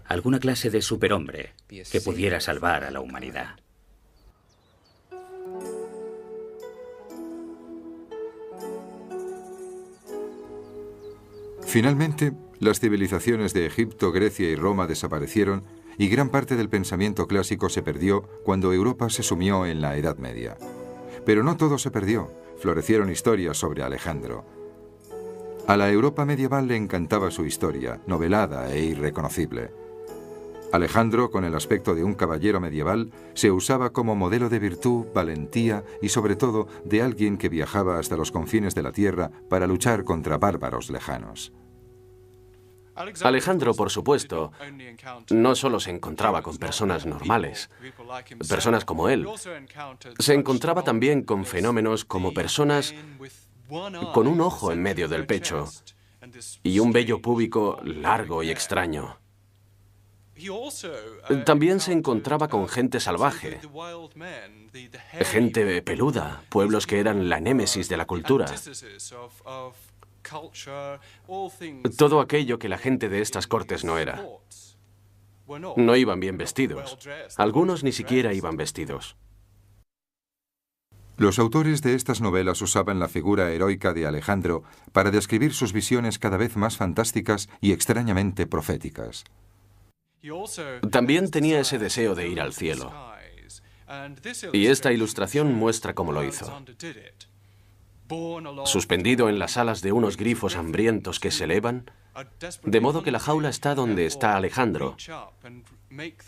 [SPEAKER 4] alguna clase de superhombre que pudiera salvar a la humanidad.
[SPEAKER 1] Finalmente, las civilizaciones de Egipto, Grecia y Roma desaparecieron y gran parte del pensamiento clásico se perdió cuando Europa se sumió en la Edad Media. Pero no todo se perdió, florecieron historias sobre Alejandro. A la Europa medieval le encantaba su historia, novelada e irreconocible. Alejandro, con el aspecto de un caballero medieval, se usaba como modelo de virtud, valentía y sobre todo de alguien que viajaba hasta los confines de la tierra para luchar contra bárbaros lejanos.
[SPEAKER 3] Alejandro, por supuesto, no solo se encontraba con personas normales, personas como él, se encontraba también con fenómenos como personas con un ojo en medio del pecho y un vello púbico largo y extraño. También se encontraba con gente salvaje, gente peluda, pueblos que eran la némesis de la cultura. Todo aquello que la gente de estas cortes no era. No iban bien vestidos. Algunos ni siquiera iban vestidos.
[SPEAKER 1] Los autores de estas novelas usaban la figura heroica de Alejandro para describir sus visiones cada vez más fantásticas y extrañamente proféticas.
[SPEAKER 3] También tenía ese deseo de ir al cielo. Y esta ilustración muestra cómo lo hizo. Suspendido en las alas de unos grifos hambrientos que se elevan, de modo que la jaula está donde está Alejandro.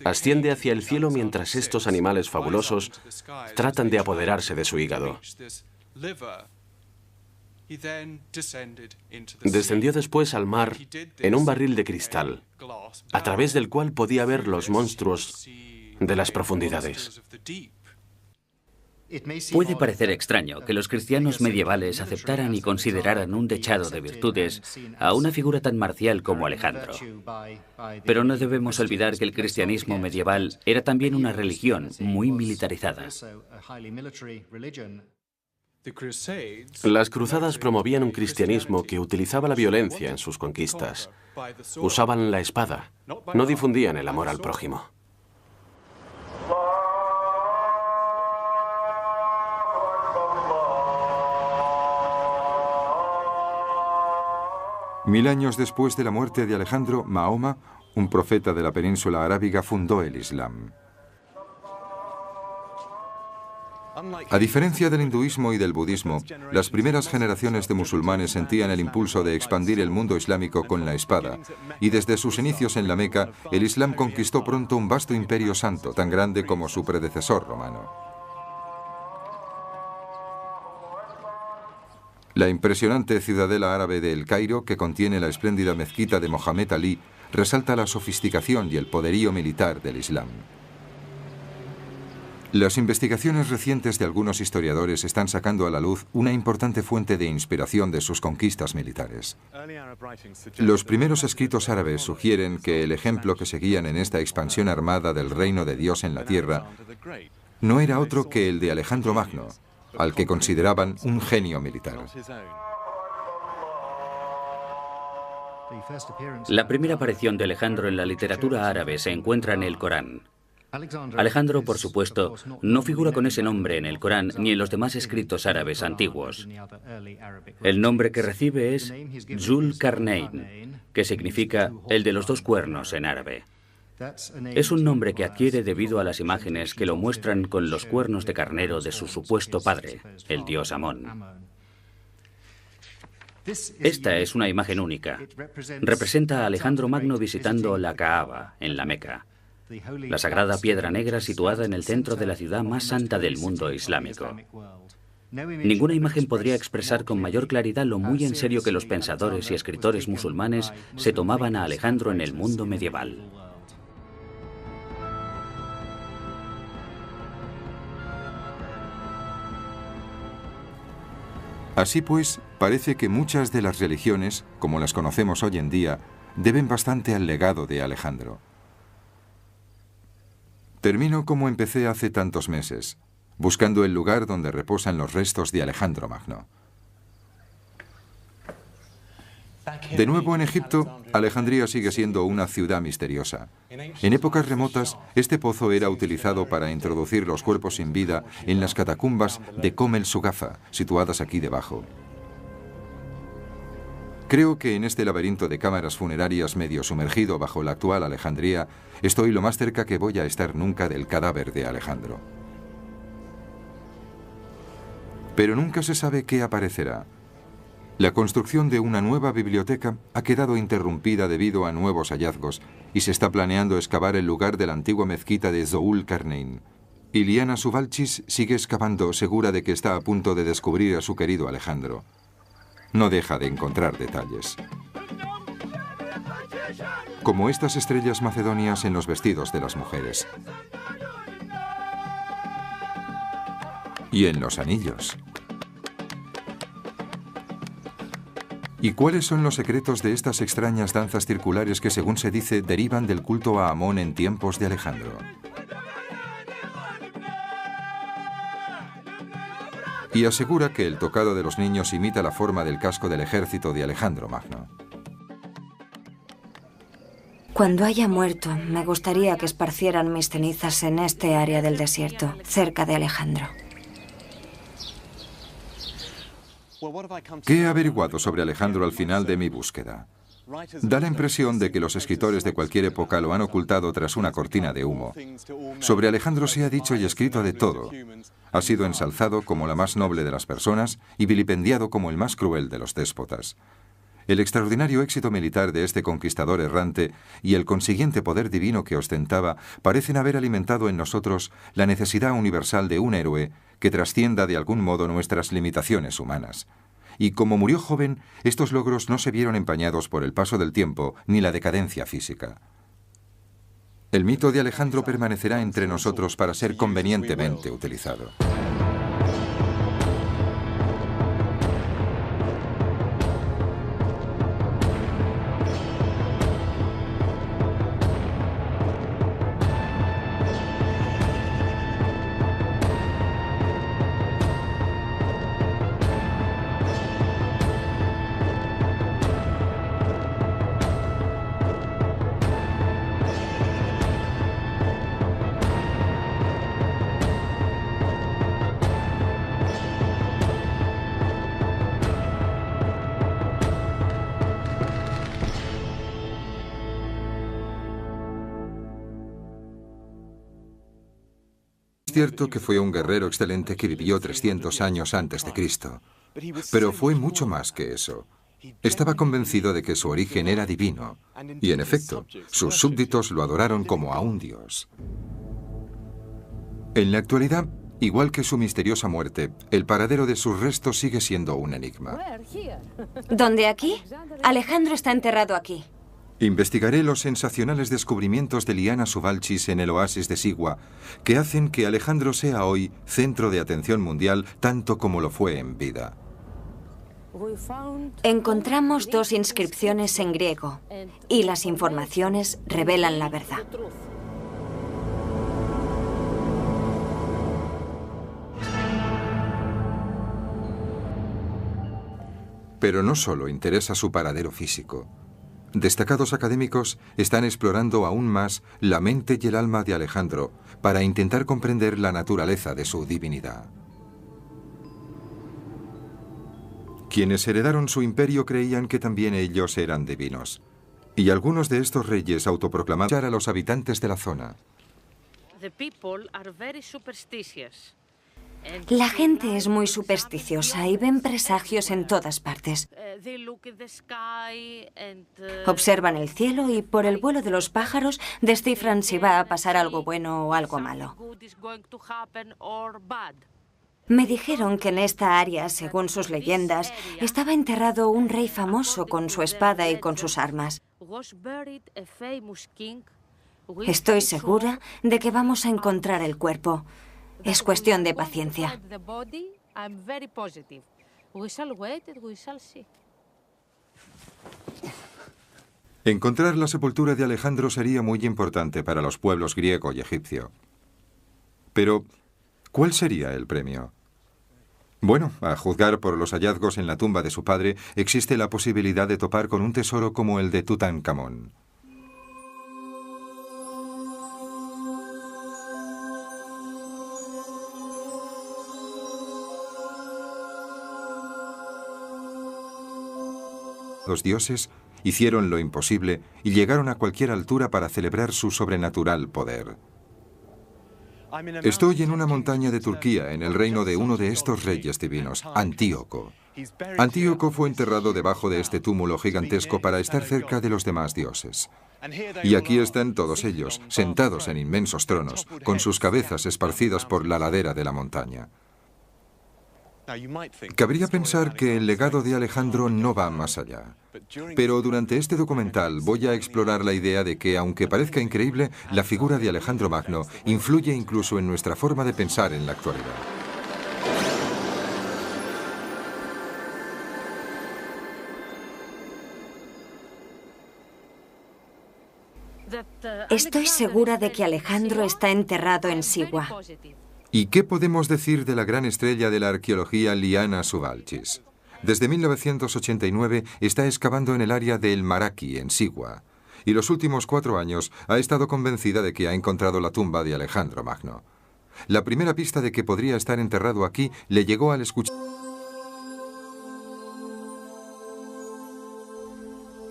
[SPEAKER 3] Asciende hacia el cielo mientras estos animales fabulosos tratan de apoderarse de su hígado. Descendió después al mar en un barril de cristal, a través del cual podía ver los monstruos de las profundidades.
[SPEAKER 4] Puede parecer extraño que los cristianos medievales aceptaran y consideraran un dechado de virtudes a una figura tan marcial como Alejandro. Pero no debemos olvidar que el cristianismo medieval era también una religión muy militarizada.
[SPEAKER 3] Las cruzadas promovían un cristianismo que utilizaba la violencia en sus conquistas. Usaban la espada, no difundían el amor al prójimo.
[SPEAKER 1] Mil años después de la muerte de Alejandro, Mahoma, un profeta de la península arábiga, fundó el Islam. A diferencia del hinduismo y del budismo, las primeras generaciones de musulmanes sentían el impulso de expandir el mundo islámico con la espada, y desde sus inicios en la Meca, el Islam conquistó pronto un vasto imperio santo, tan grande como su predecesor romano. La impresionante ciudadela árabe de El Cairo, que contiene la espléndida mezquita de Mohamed Ali, resalta la sofisticación y el poderío militar del Islam. Las investigaciones recientes de algunos historiadores están sacando a la luz una importante fuente de inspiración de sus conquistas militares. Los primeros escritos árabes sugieren que el ejemplo que seguían en esta expansión armada del reino de Dios en la tierra no era otro que el de Alejandro Magno, al que consideraban un genio militar.
[SPEAKER 4] La primera aparición de Alejandro en la literatura árabe se encuentra en el Corán. Alejandro, por supuesto, no figura con ese nombre en el Corán ni en los demás escritos árabes antiguos. El nombre que recibe es Zul Qarnayn, que significa el de los dos cuernos en árabe. Es un nombre que adquiere debido a las imágenes que lo muestran con los cuernos de carnero de su supuesto padre, el dios Amón. Esta es una imagen única. Representa a Alejandro Magno visitando la Kaaba, en la Meca, la sagrada piedra negra situada en el centro de la ciudad más santa del mundo islámico. Ninguna imagen podría expresar con mayor claridad lo muy en serio que los pensadores y escritores musulmanes se tomaban a Alejandro en el mundo medieval.
[SPEAKER 1] Así pues, parece que muchas de las religiones, como las conocemos hoy en día, deben bastante al legado de Alejandro. Termino como empecé hace tantos meses, buscando el lugar donde reposan los restos de Alejandro Magno. De nuevo en Egipto, Alejandría sigue siendo una ciudad misteriosa. En épocas remotas, este pozo era utilizado para introducir los cuerpos sin vida en las catacumbas de Kom el Sugafa, situadas aquí debajo. Creo que en este laberinto de cámaras funerarias medio sumergido bajo la actual Alejandría, estoy lo más cerca que voy a estar nunca del cadáver de Alejandro. Pero nunca se sabe qué aparecerá. La construcción de una nueva biblioteca ha quedado interrumpida debido a nuevos hallazgos y se está planeando excavar el lugar de la antigua mezquita de Zul Qarnayn. Iliana Subalchis sigue excavando, segura de que está a punto de descubrir a su querido Alejandro. No deja de encontrar detalles, como estas estrellas macedonias en los vestidos de las mujeres y en los anillos. ¿Y cuáles son los secretos de estas extrañas danzas circulares que, según se dice, derivan del culto a Amón en tiempos de Alejandro? Y asegura que el tocado de los niños imita la forma del casco del ejército de Alejandro Magno.
[SPEAKER 2] Cuando haya muerto, me gustaría que esparcieran mis cenizas en este área del desierto, cerca de Alejandro.
[SPEAKER 1] ¿Qué he averiguado sobre Alejandro al final de mi búsqueda? Da la impresión de que los escritores de cualquier época lo han ocultado tras una cortina de humo. Sobre Alejandro se ha dicho y escrito de todo. Ha sido ensalzado como la más noble de las personas y vilipendiado como el más cruel de los déspotas. El extraordinario éxito militar de este conquistador errante y el consiguiente poder divino que ostentaba parecen haber alimentado en nosotros la necesidad universal de un héroe que trascienda de algún modo nuestras limitaciones humanas. Y como murió joven, estos logros no se vieron empañados por el paso del tiempo ni la decadencia física. El mito de Alejandro permanecerá entre nosotros para ser convenientemente utilizado. Es cierto que fue un guerrero excelente que vivió 300 años antes de Cristo, pero fue mucho más que eso. Estaba convencido de que su origen era divino, y en efecto, sus súbditos lo adoraron como a un dios. En la actualidad, igual que su misteriosa muerte, el paradero de sus restos sigue siendo un enigma.
[SPEAKER 2] ¿Dónde aquí? Alejandro está enterrado aquí.
[SPEAKER 1] Investigaré los sensacionales descubrimientos de Liana Subalchis en el oasis de Sigua, que hacen que Alejandro sea hoy centro de atención mundial tanto como lo fue en vida.
[SPEAKER 2] Encontramos 2 inscripciones en griego y las informaciones revelan la verdad.
[SPEAKER 1] Pero no solo interesa su paradero físico. Destacados académicos están explorando aún más la mente y el alma de Alejandro para intentar comprender la naturaleza de su divinidad. Quienes heredaron su imperio creían que también ellos eran divinos. Y algunos de estos reyes autoproclamaron a los habitantes de la zona.
[SPEAKER 2] La gente es muy supersticiosa y ven presagios en todas partes. Observan el cielo y por el vuelo de los pájaros descifran si va a pasar algo bueno o algo malo. Me dijeron que en esta área, según sus leyendas, estaba enterrado un rey famoso con su espada y con sus armas. Estoy segura de que vamos a encontrar el cuerpo. Es cuestión de paciencia.
[SPEAKER 1] Encontrar la sepultura de Alejandro sería muy importante para los pueblos griego y egipcio. Pero, ¿cuál sería el premio? Bueno, a juzgar por los hallazgos en la tumba de su padre, existe la posibilidad de topar con un tesoro como el de Tutankamón. Los dioses hicieron lo imposible y llegaron a cualquier altura para celebrar su sobrenatural poder. Estoy en una montaña de Turquía, en el reino de uno de estos reyes divinos, Antíoco. Antíoco fue enterrado debajo de este túmulo gigantesco para estar cerca de los demás dioses. Y aquí están todos ellos, sentados en inmensos tronos, con sus cabezas esparcidas por la ladera de la montaña. Cabría pensar que el legado de Alejandro no va más allá. Pero durante este documental voy a explorar la idea de que, aunque parezca increíble, la figura de Alejandro Magno influye incluso en nuestra forma de pensar en la actualidad.
[SPEAKER 2] Estoy segura de que Alejandro está enterrado en Sigua.
[SPEAKER 1] ¿Y qué podemos decir de la gran estrella de la arqueología Liana Subalchis? Desde 1989 está excavando en el área de El Maraki, en Sigua, y los últimos 4 años ha estado convencida de que ha encontrado la tumba de Alejandro Magno. La primera pista de que podría estar enterrado aquí le llegó al escuchar.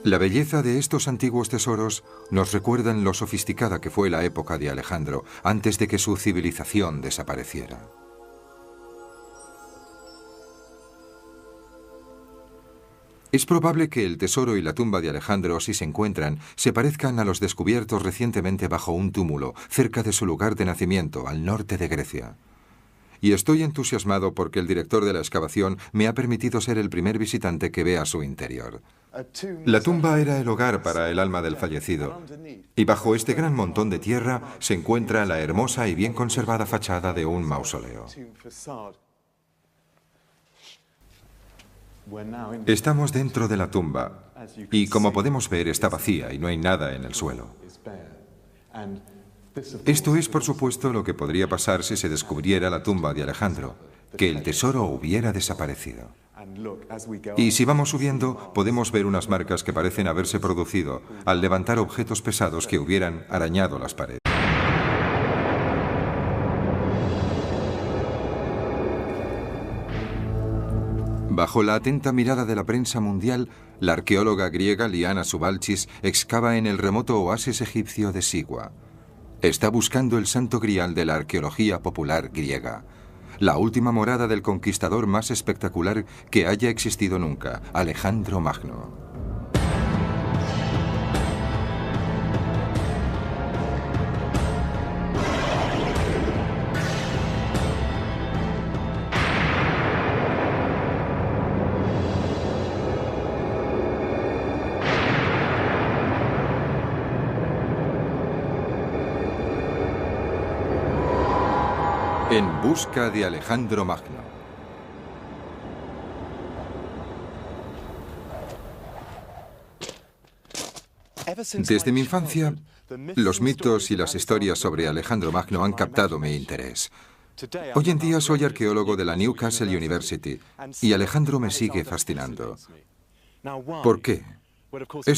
[SPEAKER 1] La belleza de estos antiguos tesoros nos recuerdan lo sofisticada que fue la época de Alejandro antes de que su civilización desapareciera. Es probable que el tesoro y la tumba de Alejandro, si se encuentran, se parezcan a los descubiertos recientemente bajo un túmulo, cerca de su lugar de nacimiento, al norte de Grecia. Y estoy entusiasmado porque el director de la excavación me ha permitido ser el primer visitante que vea su interior. La tumba era el hogar para el alma del fallecido, y bajo este gran montón de tierra se encuentra la hermosa y bien conservada fachada de un mausoleo. Estamos dentro de la tumba, y como podemos ver está vacía y no hay nada en el suelo. Esto es, por supuesto, lo que podría pasar si se descubriera la tumba de Alejandro, que el tesoro hubiera desaparecido. Y si vamos subiendo, podemos ver unas marcas que parecen haberse producido al levantar objetos pesados que hubieran arañado las paredes. Bajo la atenta mirada de la prensa mundial, la arqueóloga griega Liana Subalchis excava en el remoto oasis egipcio de Sigua. Está buscando el santo grial de la arqueología popular griega, la última morada del conquistador más espectacular que haya existido nunca, Alejandro Magno. En busca de Alejandro Magno. Desde mi infancia, los mitos y las historias sobre Alejandro Magno han captado mi interés. Hoy en día soy arqueólogo de la Newcastle University y Alejandro me sigue fascinando. ¿Por qué?